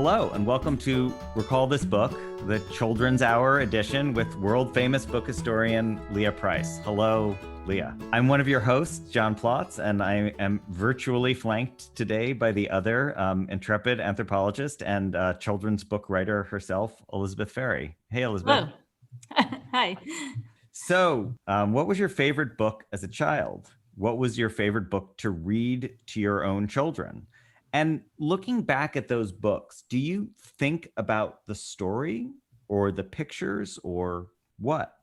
Hello, and welcome to Recall This Book, the Children's Hour edition with world-famous book historian Leah Price. Hello, Leah. I'm one of your hosts, John Plotz, and I am virtually flanked today by the other intrepid anthropologist and children's book writer herself, Elizabeth Ferry. Hey, Elizabeth. Hello. Hi. So, what was your favorite book as a child? What was your favorite book to read to your own children? And looking back at those books, do you think about the story or the pictures or what?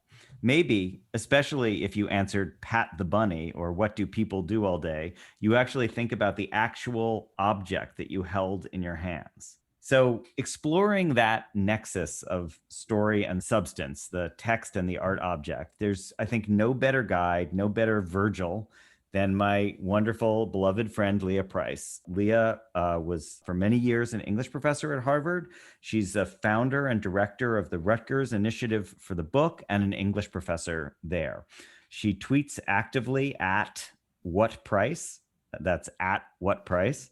Maybe, especially if you answered Pat the Bunny or What Do People Do All Day, you actually think about the actual object that you held in your hands. So exploring that nexus of story and substance, the text and the art object, there's, I think, no better guide, no better Virgil than my wonderful, beloved friend, Leah Price. Leah was for many years an English professor at Harvard. She's a founder and director of the Rutgers Initiative for the Book and an English professor there. She tweets actively at What Price. That's at What Price.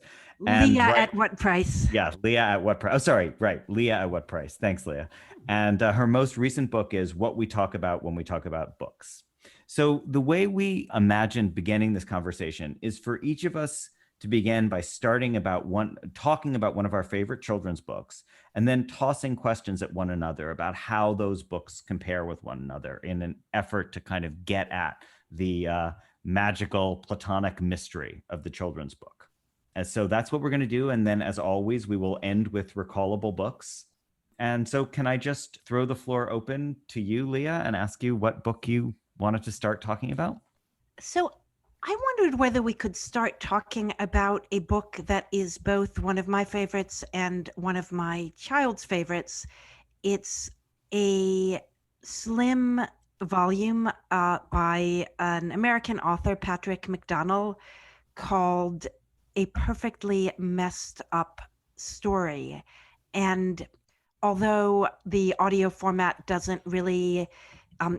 And Leah at What Price. Yeah, Leah at What Price. Oh, sorry, right. Leah at What Price. Thanks, Leah. And her most recent book is What We Talk About When We Talk About Books. So the way we imagined beginning this conversation is for each of us to begin by talking about one of our favorite children's books, and then tossing questions at one another about how those books compare with one another in an effort to kind of get at the magical platonic mystery of the children's book. And so that's what we're going to do. And then, as always, we will end with recallable books. And so can I just throw the floor open to you, Leah, and ask you what book you wanted to start talking about? So I wondered whether we could start talking about a book that is both one of my favorites and one of my child's favorites. It's a slim volume by an American author, Patrick McDonnell, called A Perfectly Messed Up Story. And although the audio format doesn't really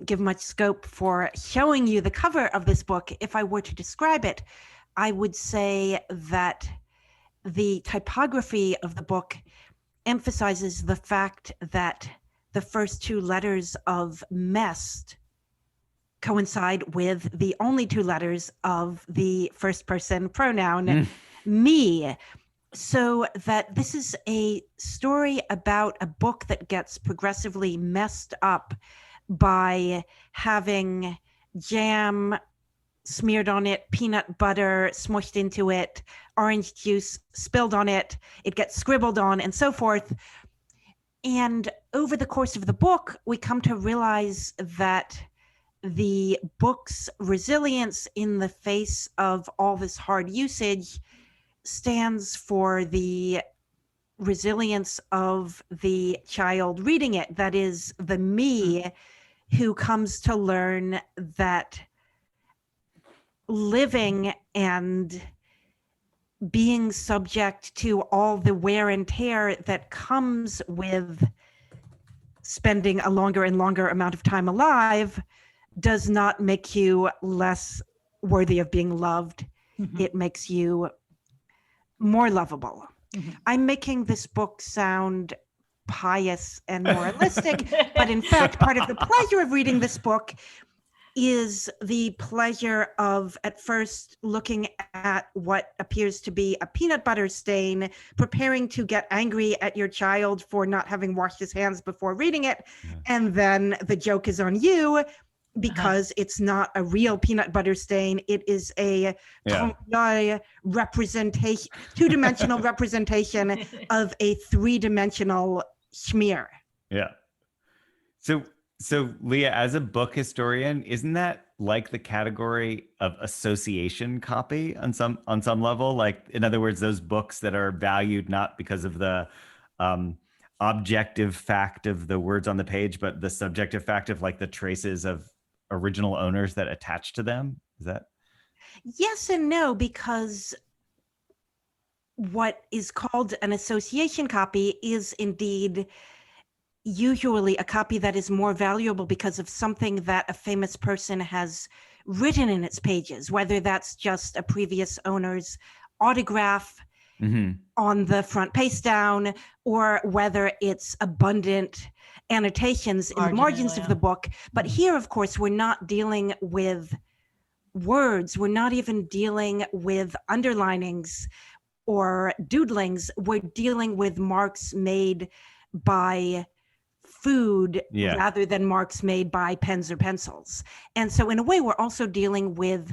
give much scope for showing you the cover of this book, if I were to describe it, I would say that the typography of the book emphasizes the fact that the first two letters of messed coincide with the only two letters of the first person pronoun, me. So that this is a story about a book that gets progressively messed up by having jam smeared on it, peanut butter smushed into it, orange juice spilled on it, it gets scribbled on, and so forth. And over the course of the book, we come to realize that the book's resilience in the face of all this hard usage stands for the resilience of the child reading it. That is, the me who comes to learn that living and being subject to all the wear and tear that comes with spending a longer and longer amount of time alive does not make you less worthy of being loved. Mm-hmm. It makes you more lovable. Mm-hmm. I'm making this book sound pious and moralistic, but in fact, part of the pleasure of reading this book is the pleasure of at first looking at what appears to be a peanut butter stain, preparing to get angry at your child for not having washed his hands before reading it. Yeah. And then the joke is on you because it's not a real peanut butter stain. It is a representation, two-dimensional representation of a three-dimensional smear. Yeah. So Leah, as a book historian, isn't that like the category of association copy on some level? Like, in other words, those books that are valued not because of the objective fact of the words on the page, but the subjective fact of like the traces of original owners that attach to them? Is that? Yes and no, because what is called an association copy is indeed usually a copy that is more valuable because of something that a famous person has written in its pages, whether that's just a previous owner's autograph, Mhm. on the front face down, or whether it's abundant annotations in the margins of the book. But here, of course, we're not dealing with words. We're not even dealing with underlinings or doodlings. We're dealing with marks made by food Yeah. rather than marks made by pens or pencils. And so in a way, we're also dealing with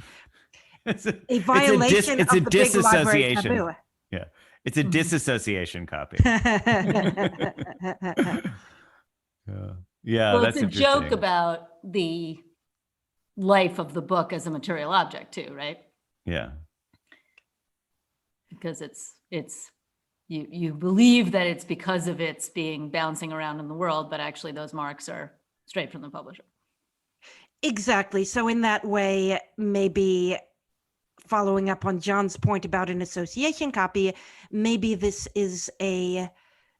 It's a, a violation it's a of the big library disassociation. taboo. Yeah. It's a Mhm. disassociation copy. Yeah. Yeah, Well, it's that's a joke interesting. about the life of the book as a material object too, right? Yeah. Because it's you believe that it's because of its being bouncing around in the world, but actually those marks are straight from the publisher. Exactly. So in that way, maybe following up on John's point about an association copy, maybe this is a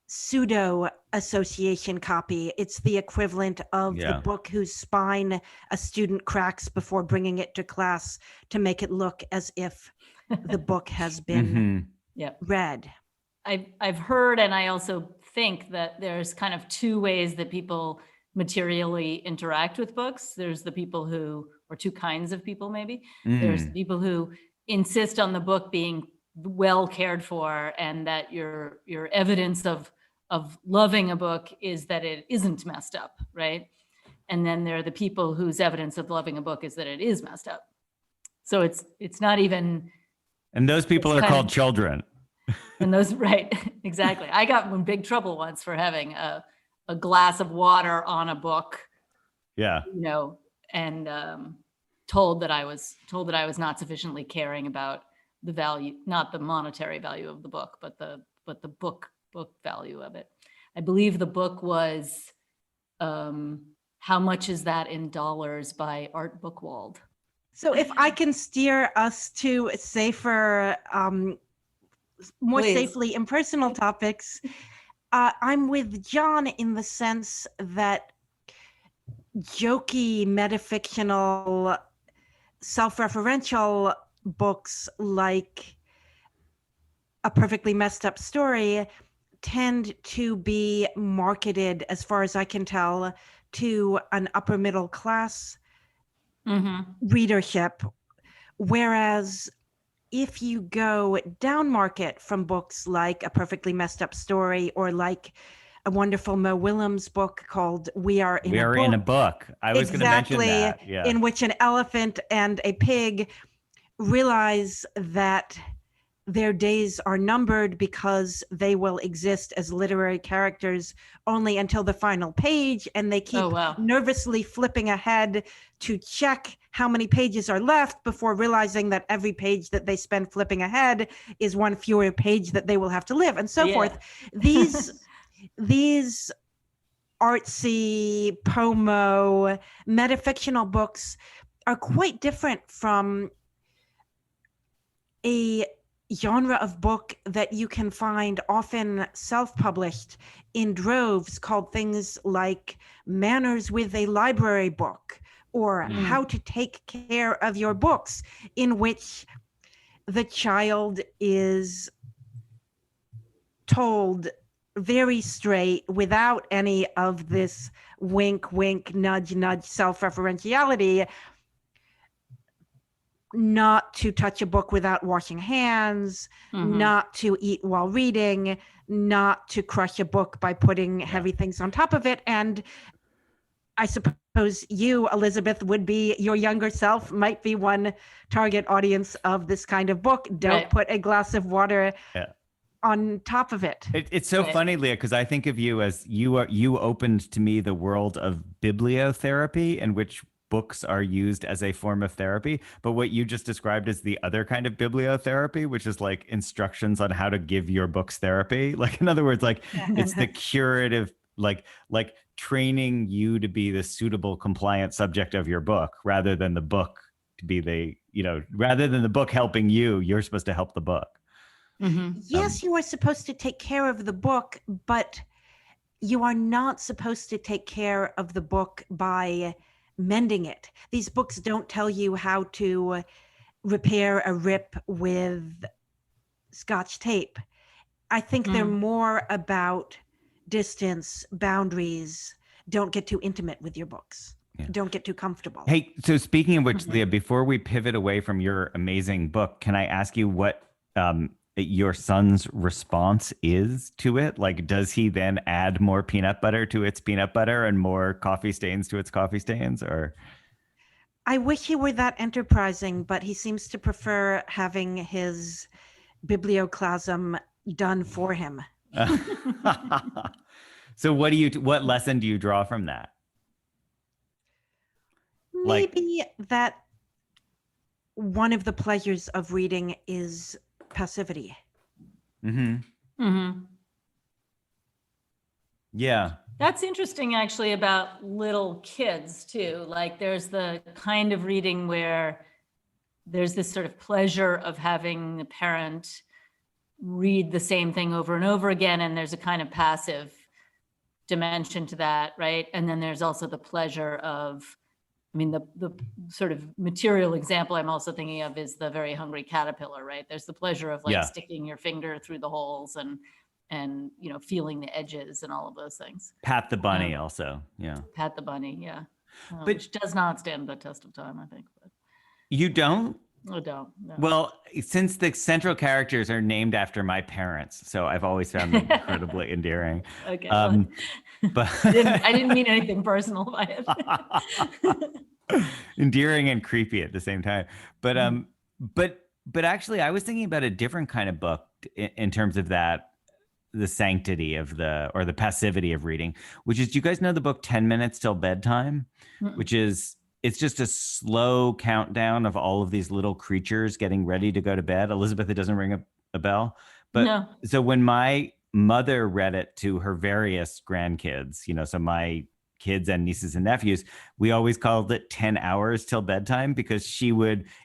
pseudo association copy. It's the equivalent of the Yeah. book whose spine a student cracks before bringing it to class to make it look as if the book has been Mhm. Yep. read. I've heard, and I also think that there's kind of two ways that people materially interact with books. There's the people who, or two kinds of people maybe. There's the people who insist on the book being well cared for, and that your evidence of loving a book is that it isn't messed up, right? And then there are the people whose evidence of loving a book is that it is messed up. So it's not even. And those people It's are kind called of- children. And those, right, exactly. I got in big trouble once for having a glass of water on a book, Yeah. you know, and told that I was not sufficiently caring about the value, not the monetary value of the book, but the book value of it. I believe the book was How Much Is That in Dollars by Art Bookwald. So if I can steer us to safer, more Please. safely impersonal topics, I'm with John in the sense that jokey, metafictional, self-referential books like A Perfectly Messed Up Story tend to be marketed, as far as I can tell, to an upper middle class readership. Whereas if you go down market from books like A Perfectly Messed Up Story, or like a wonderful Mo Willems book called We Are in a Book. I was going to mention that. Yeah. In which an elephant and a pig realize that their days are numbered because they will exist as literary characters only until the final page, and they keep nervously flipping ahead to check how many pages are left before realizing that every page that they spend flipping ahead is one fewer page that they will have to live, and so forth. These artsy, pomo, metafictional books are quite different from a genre of book that you can find often self-published in droves, called things like Manners with a Library Book, or How to Take Care of Your Books, in which the child is told very straight, without any of this wink, wink, nudge, nudge self-referentiality, not to touch a book without washing hands, not to eat while reading, not to crush a book by putting heavy things on top of it. And I suppose you, Elizabeth, would be, your younger self might be one target audience of this kind of book. Don't put a glass of water on top of it. It's so funny, Leah, because I think of you as you opened to me the world of bibliotherapy, in which books are used as a form of therapy. But what you just described is the other kind of bibliotherapy, which is like instructions on how to give your books therapy. Like, in other words, like it's the curative, like training you to be the suitable, compliant subject of your book, rather than the book to be the, rather than the book helping you, you're supposed to help the book. Yes, you are supposed to take care of the book, but you are not supposed to take care of the book by mending it. These books don't tell you how to repair a rip with Scotch tape. I think they're more about distance, boundaries. Don't get too intimate with your books. Yeah. Don't get too comfortable. Hey, so speaking of which, Leah, before we pivot away from your amazing book, can I ask you what your son's response is to it? Like, does he then add more peanut butter to its peanut butter and more coffee stains to its coffee stains, or? I wish he were that enterprising, but he seems to prefer having his biblioclasm done for him. So what lesson do you draw from that? Maybe that one of the pleasures of reading is passivity. Yeah. That's interesting, actually, about little kids too. Like, there's the kind of reading where there's this sort of pleasure of having the parent read the same thing over and over again, and there's a kind of passive dimension to that, right? And then there's also the pleasure of, I mean, the sort of material example I'm also thinking of is the Very Hungry Caterpillar, right? There's the pleasure of like sticking your finger through the holes and feeling the edges and all of those things. Pat the Bunny also, yeah. Pat the Bunny, yeah. But which does not stand the test of time, I think. But you don't? I don't. No. Well, since the central characters are named after my parents, so I've always found them incredibly endearing. Okay. But I didn't mean anything personal by it. Endearing and creepy at the same time. But but actually, I was thinking about a different kind of book in terms of that, the sanctity of the passivity of reading, which is, do you guys know the book 10 Minutes Till Bedtime? Which is, it's just a slow countdown of all of these little creatures getting ready to go to bed. Elizabeth, it doesn't ring a bell. But no. So when my mother read it to her various grandkids, so my kids and nieces and nephews, we always called it 10 hours till bedtime, because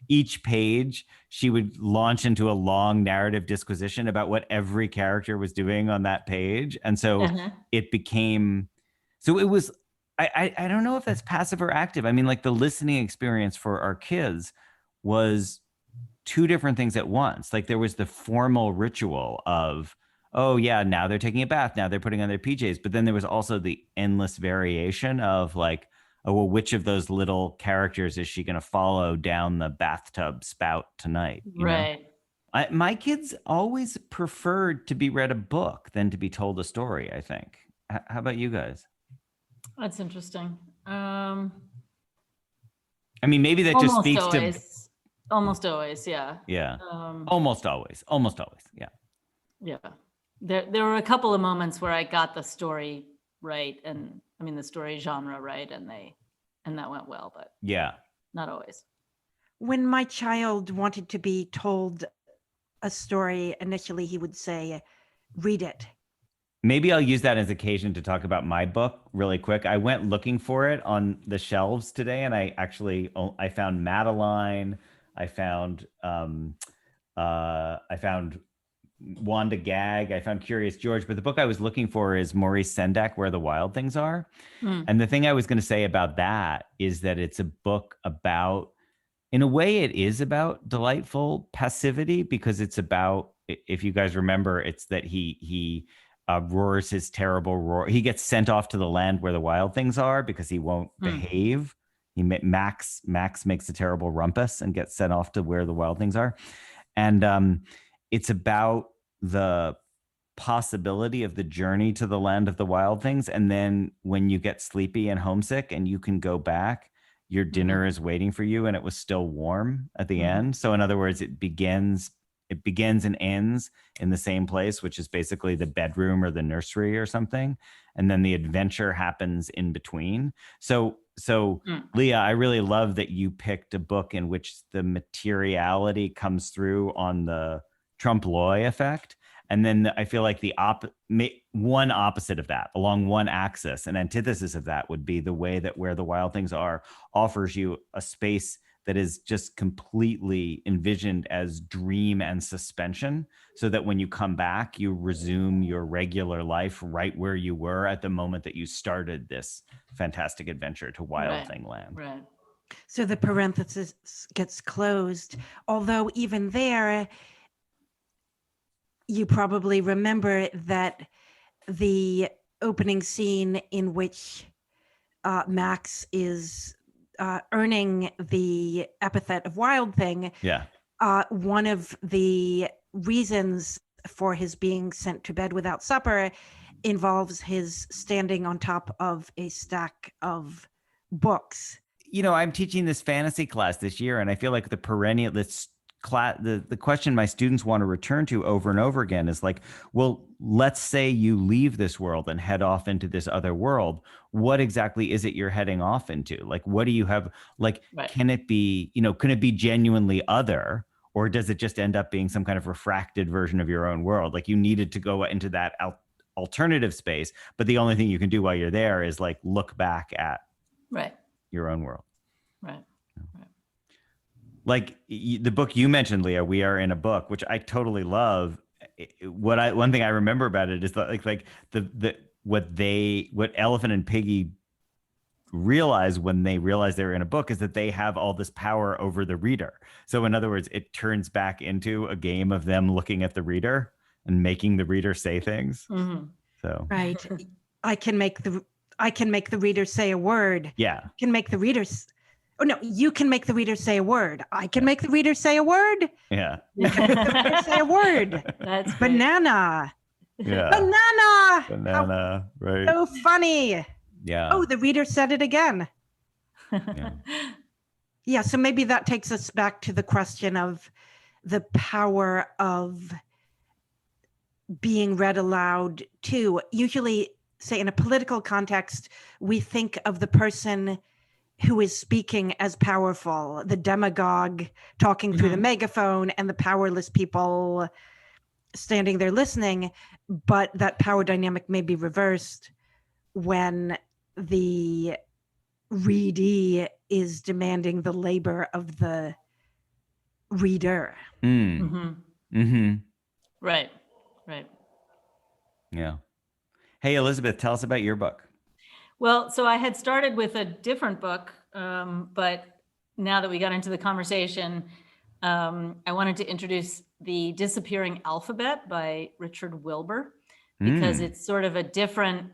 each page, she would launch into a long narrative disquisition about what every character was doing on that page. And so it became, so it was, I don't know if that's passive or active. I mean, like, the listening experience for our kids was two different things at once. Like, there was the formal ritual of, oh yeah, now they're taking a bath, now they're putting on their PJs. But then there was also the endless variation of like, oh, well, which of those little characters is she going to follow down the bathtub spout tonight? Right. My kids always preferred to be read a book than to be told a story, I think. How about you guys? That's interesting. I mean, maybe that just speaks to... Almost always, yeah. Yeah. Almost always, yeah. Yeah. There were a couple of moments where I got the story right, and I mean the story genre right, and that went well, but yeah, not always. When my child wanted to be told a story, initially he would say, "Read it." Maybe I'll use that as occasion to talk about my book really quick. I went looking for it on the shelves today, and I found Madeline. I found Wanda Gag. I found Curious George, but the book I was looking for is Maurice Sendak, Where the Wild Things Are. And the thing I was going to say about that is that it's a book about, in a way, it is about delightful passivity, because it's about, if you guys remember, it's that he roars his terrible roar. He gets sent off to the land where the wild things are because he won't behave. Max makes a terrible rumpus and gets sent off to where the wild things are. And it's about the possibility of the journey to the land of the wild things. And then when you get sleepy and homesick and you can go back, your dinner is waiting for you, and it was still warm at the end. So in other words, it begins and ends in the same place, which is basically the bedroom or the nursery or something. And then the adventure happens in between. So Leah, I really love that you picked a book in which the materiality comes through on the Trompe-l'oeil effect. And then I feel like one opposite of that, along one axis, an antithesis of that, would be the way that Where the Wild Things Are offers you a space that is just completely envisioned as dream and suspension, so that when you come back, you resume your regular life right where you were at the moment that you started this fantastic adventure to Wild Thing Land. Right. So the parenthesis gets closed, although even there, you probably remember that the opening scene in which Max is earning the epithet of Wild Thing, Yeah. one of the reasons for his being sent to bed without supper involves his standing on top of a stack of books. You know, I'm teaching this fantasy class this year, and I feel like the perennial this class the question my students want to return to over and over again is like, well, let's say you leave this world and head off into this other world. What exactly is it you're heading off into? Like, what do you have? Like, Right. can it be, you know, can it be genuinely other? Or does it just end up being some kind of refracted version of your own world? Like, you needed to go into that alternative space, but the only thing you can do while you're there is like look back at Right. your own world. Right. Like the book you mentioned, Leah, We Are in a Book, which I totally love. One thing I remember about it is that what Elephant and Piggy realize when they realize they're in a book is that they have all this power over the reader. So in other words, it turns back into a game of them looking at the reader and making the reader say things. Mm-hmm. So Right. I can make the reader say a word. yeah. I can make the readers. Oh no, you can make the reader say a word. I can make the reader say a word. Yeah. You can make the reader say a word. That's great. Banana. Yeah. Banana. Banana. Right. So funny. Yeah. Oh, the reader said it again. Yeah. Yeah, so maybe that takes us back to the question of the power of being read aloud too. Usually, say in a political context, we think of the person who is speaking as powerful, the demagogue talking through the megaphone and the powerless people standing there listening. But that power dynamic may be reversed when the readee is demanding the labor of the reader. Right. Right. Yeah. Hey, Elizabeth, tell us about your book. Well, so I had started with a different book, but now that we got into the conversation, I wanted to introduce The Disappearing Alphabet by Richard Wilbur, because it's sort of a different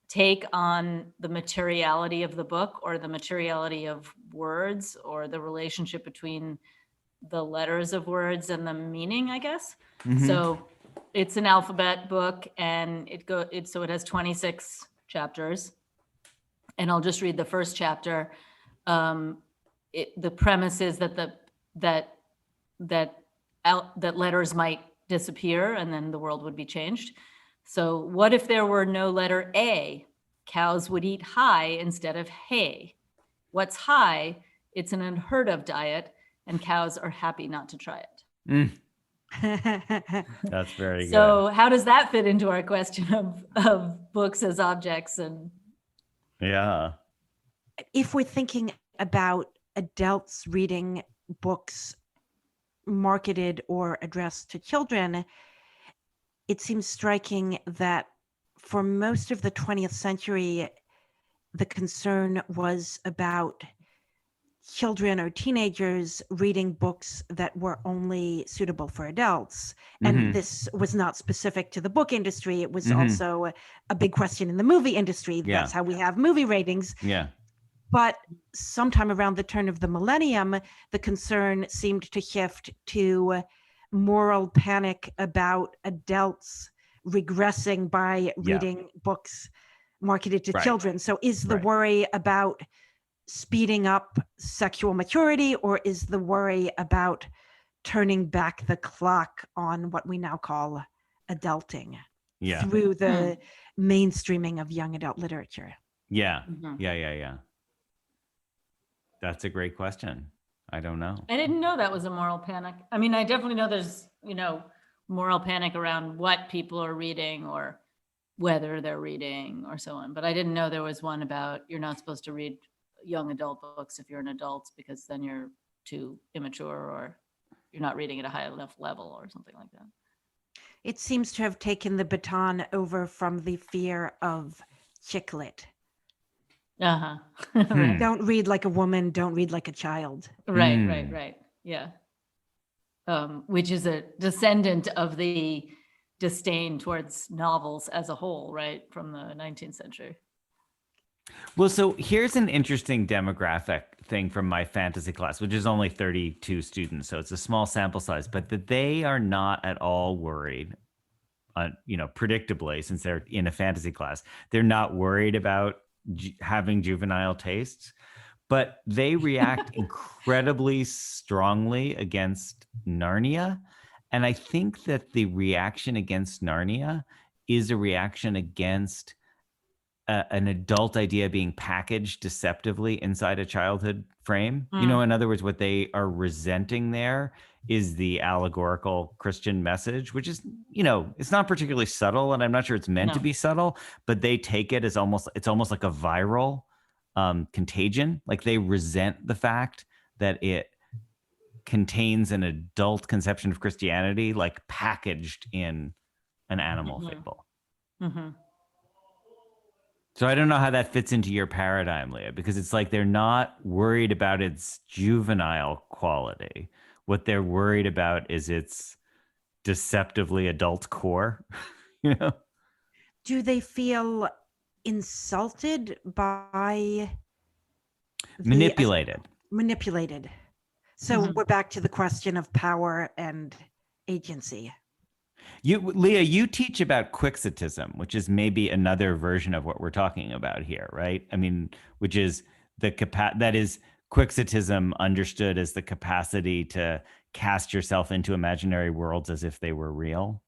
take on the materiality of the book, or the materiality of words, or the relationship between the letters of words and the meaning, I guess. So it's an alphabet book, and so it has 26 chapters. And I'll just read the first chapter. The premise is that letters might disappear and then the world would be changed. So what if there were no letter A? Cows would eat hay instead of hay. What's hay? It's an unheard of diet, and cows are happy not to try it. That's very good. So how does that fit into our question of books as objects? And yeah. If we're thinking about adults reading books marketed or addressed to children, it seems striking that for most of the 20th century, the concern was about children or teenagers reading books that were only suitable for adults. And this was not specific to the book industry. It was also a big question in the movie industry. Yeah. That's how we have movie ratings. Yeah. But sometime around the turn of the millennium, the concern seemed to shift to moral panic about adults regressing by reading books marketed to children. So is the worry about speeding up sexual maturity, or is the worry about turning back the clock on what we now call adulting through the mainstreaming of young adult literature? Yeah. That's a great question. I don't know. I didn't know that was a moral panic. I mean, I definitely know there's, moral panic around what people are reading or whether they're reading or so on. But I didn't know there was one about you're not supposed to read young adult books if you're an adult, because then you're too immature, or you're not reading at a high enough level or something like that. It seems to have taken the baton over from the fear of chick lit. Right. Don't read like a woman, don't read like a child. Right. Yeah. Which is a descendant of the disdain towards novels as a whole, right, from the 19th century. Well, so here's an interesting demographic thing from my fantasy class, which is only 32 students, so it's a small sample size, but that they are not at all worried, predictably, since they're in a fantasy class, they're not worried about having juvenile tastes, but they react incredibly strongly against Narnia. And I think that the reaction against Narnia is a reaction against an adult idea being packaged deceptively inside a childhood frame. In other words, what they are resenting there is the allegorical Christian message, which is, it's not particularly subtle, and I'm not sure it's meant to be subtle, but they take it as it's almost like a viral contagion. Like they resent the fact that it contains an adult conception of Christianity, like packaged in an animal fable. Mm-hmm. So I don't know how that fits into your paradigm, Leah, because it's like they're not worried about its juvenile quality. What they're worried about is its deceptively adult core, Do they feel insulted by manipulated? Manipulated. So we're back to the question of power and agency. Leah, you teach about quixotism, which is maybe another version of what we're talking about here, right? I mean, which is that is quixotism understood as the capacity to cast yourself into imaginary worlds as if they were real,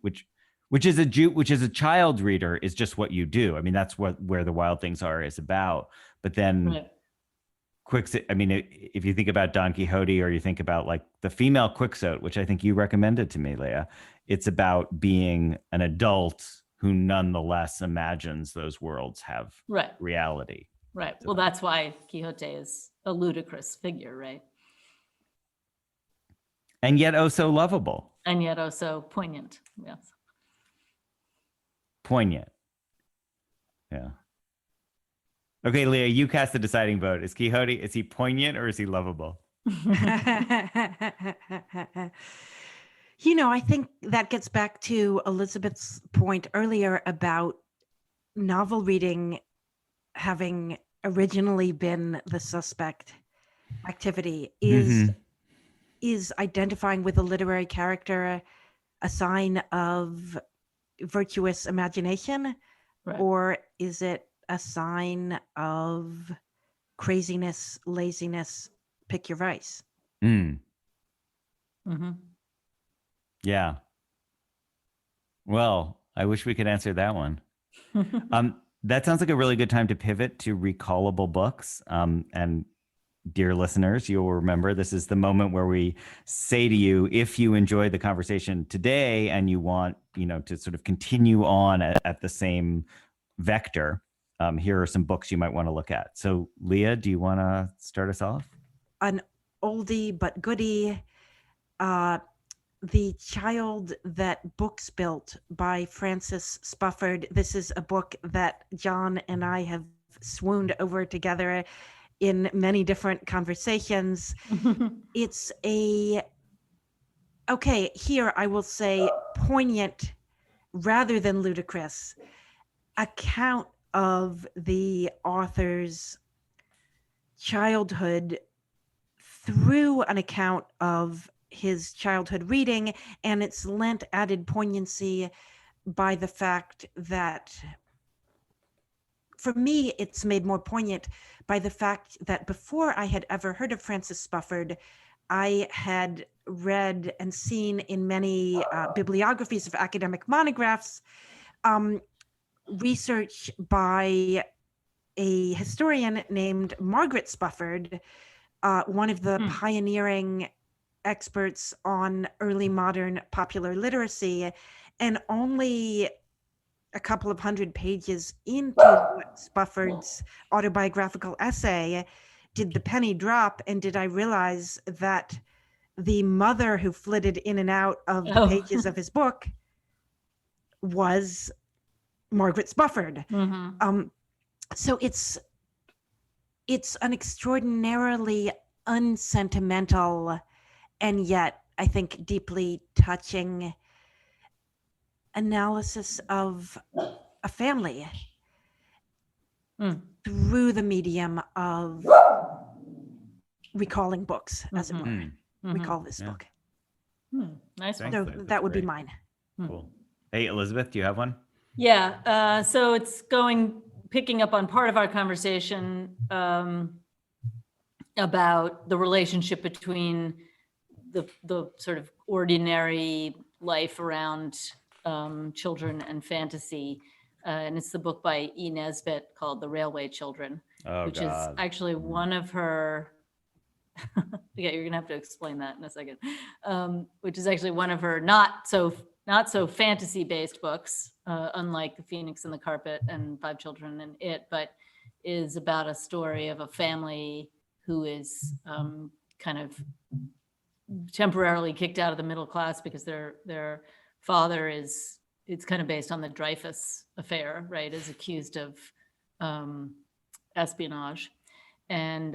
which is a child reader is just what you do. I mean, that's where the Wild Things Are is about. But then if you think about Don Quixote, or you think about like the female Quixote, which I think you recommended to me, Leah, it's about being an adult who nonetheless imagines those worlds have reality. Right. Well, that's why Quixote is a ludicrous figure, right? And yet oh so lovable. And yet oh so poignant. Yes. Poignant. Yeah. Okay, Leah, you cast the deciding vote. Is he poignant or is he lovable? I think that gets back to Elizabeth's point earlier about novel reading having originally been the suspect activity. Is identifying with a literary character a sign of virtuous imagination, or is it a sign of craziness, laziness, pick your vice? Yeah. Well, I wish we could answer that one. That sounds like a really good time to pivot to recallable books. And dear listeners, you'll remember this is the moment where we say to you, if you enjoyed the conversation today and you want, to sort of continue on at the same vector, here are some books you might want to look at. So Leah, do you want to start us off? An oldie but goodie, The Child That Books Built by Frances Spufford. This is a book that John and I have swooned over together in many different conversations. It's here I will say poignant rather than ludicrous account of the author's childhood through an account of his childhood reading, and it's lent added poignancy by the fact that, for me, it's made more poignant by the fact that before I had ever heard of Frances Spufford, I had read and seen in many bibliographies of academic monographs research by a historian named Margaret Spufford, one of the pioneering experts on early modern popular literacy, and only a couple of hundred pages into Spufford's autobiographical essay did the penny drop, and did I realize that the mother who flitted in and out of the pages of his book was Margaret Spufford. So it's an extraordinarily unsentimental and yet I think deeply touching analysis of a family Mm. through the medium of recalling books, as it Mhm. were. Mm, Recall this Yeah. book. Nice one. Thanks, So Leah. That's that would be great. mine. Cool. Hey, Elizabeth, do you have one? Yeah. So it's picking up on part of our conversation about the relationship between the sort of ordinary life around children and fantasy. And it's the book by E. Nesbit called The Railway Children, Oh, which God. is actually one of her. Yeah, you're gonna have to explain that in a second. Which is actually one of her not so fantasy based books, unlike The Phoenix and the Carpet and Five Children and It, but is about a story of a family who is kind of temporarily kicked out of the middle class because their father is, it's kind of based on the Dreyfus affair, right? Is accused of espionage. And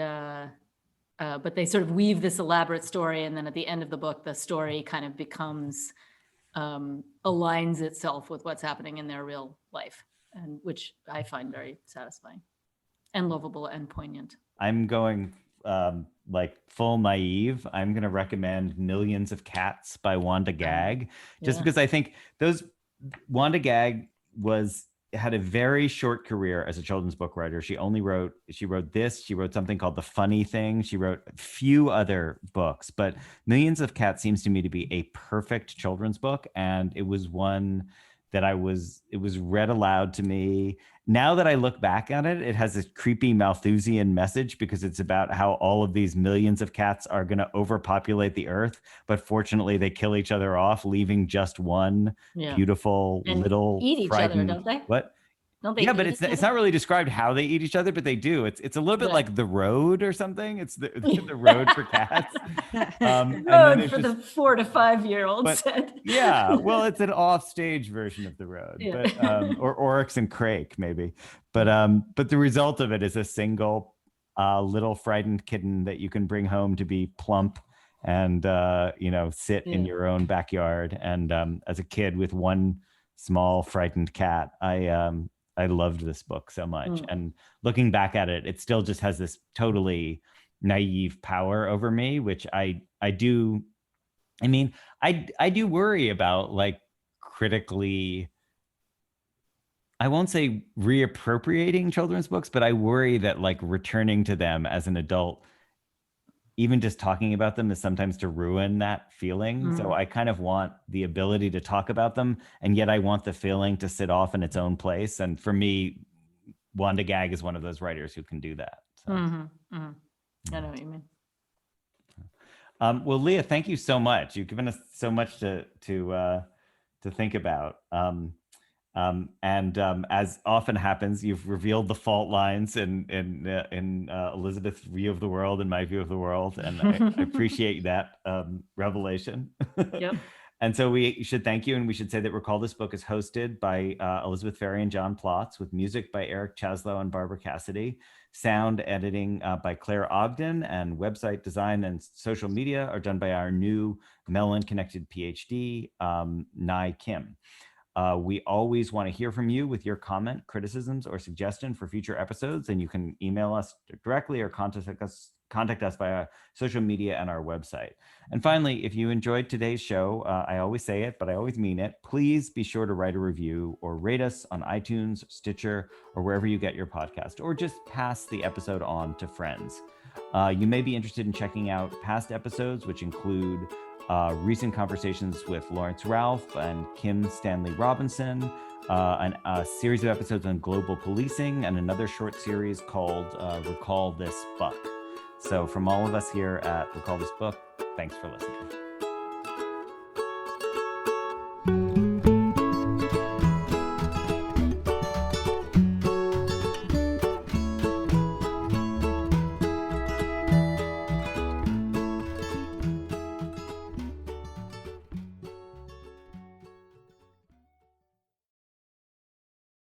but they sort of weave this elaborate story, and then at the end of the book, the story kind of becomes aligns itself with what's happening in their real life, and which I find very satisfying and lovable and poignant. I'm going like full naive. I'm going to recommend Millions of Cats by Wanda Gag, just because I think Wanda Gag had a very short career as a children's book writer. She wrote something called The Funny Thing. She wrote a few other books, but Millions of Cats seems to me to be a perfect children's book. And it was one that it was read aloud to me. Now that I look back on it, it has this creepy Malthusian message because it's about how all of these millions of cats are going to overpopulate the earth. But fortunately, they kill each other off, leaving just one beautiful and little eat each frightened. other, don't they? What? Don't they? Yeah, but eat it's not really described how they eat each other, but they do. It's a little bit like The Road or something. It's the road for cats. And then Road for the 4 to 5 year olds. Yeah, well, it's an offstage version of The Road, Yeah. but or Oryx and Crake maybe. But the result of it is a single little frightened kitten that you can bring home to be plump and sit in your own backyard. And as a kid with one small frightened cat, I loved this book so much. And looking back at it, it still just has this totally naive power over me, which I do. I mean, I do worry about, like, critically, I won't say reappropriating children's books, but I worry that, like, returning to them as an adult, even just talking about them, is sometimes to ruin that feeling. So I kind of want the ability to talk about them, and yet I want the feeling to sit off in its own place. And for me, Wanda Gag is one of those writers who can do that. So. I know what you mean. Well, Leah, thank you so much. You've given us so much to think about. And as often happens, you've revealed the fault lines in Elizabeth's view of the world and my view of the world, and I appreciate that revelation. Yep. And so we should thank you, and we should say that Recall This Book is hosted by Elizabeth Ferry and John Plotz, with music by Eric Chaslow and Barbara Cassidy, sound editing by Claire Ogden, and website design and social media are done by our new Mellon-connected PhD, Nai Kim. We always want to hear from you with your comment, criticisms, or suggestion for future episodes, and you can email us directly or contact us via social media and our website. And finally, if you enjoyed today's show, I always say it, but I always mean it, please be sure to write a review or rate us on iTunes, Stitcher, or wherever you get your podcast, or just pass the episode on to friends. You may be interested in checking out past episodes, which include recent conversations with Lawrence Ralph and Kim Stanley Robinson, a series of episodes on global policing, and another short series called Recall This Book. So from all of us here at Recall This Book, thanks for listening.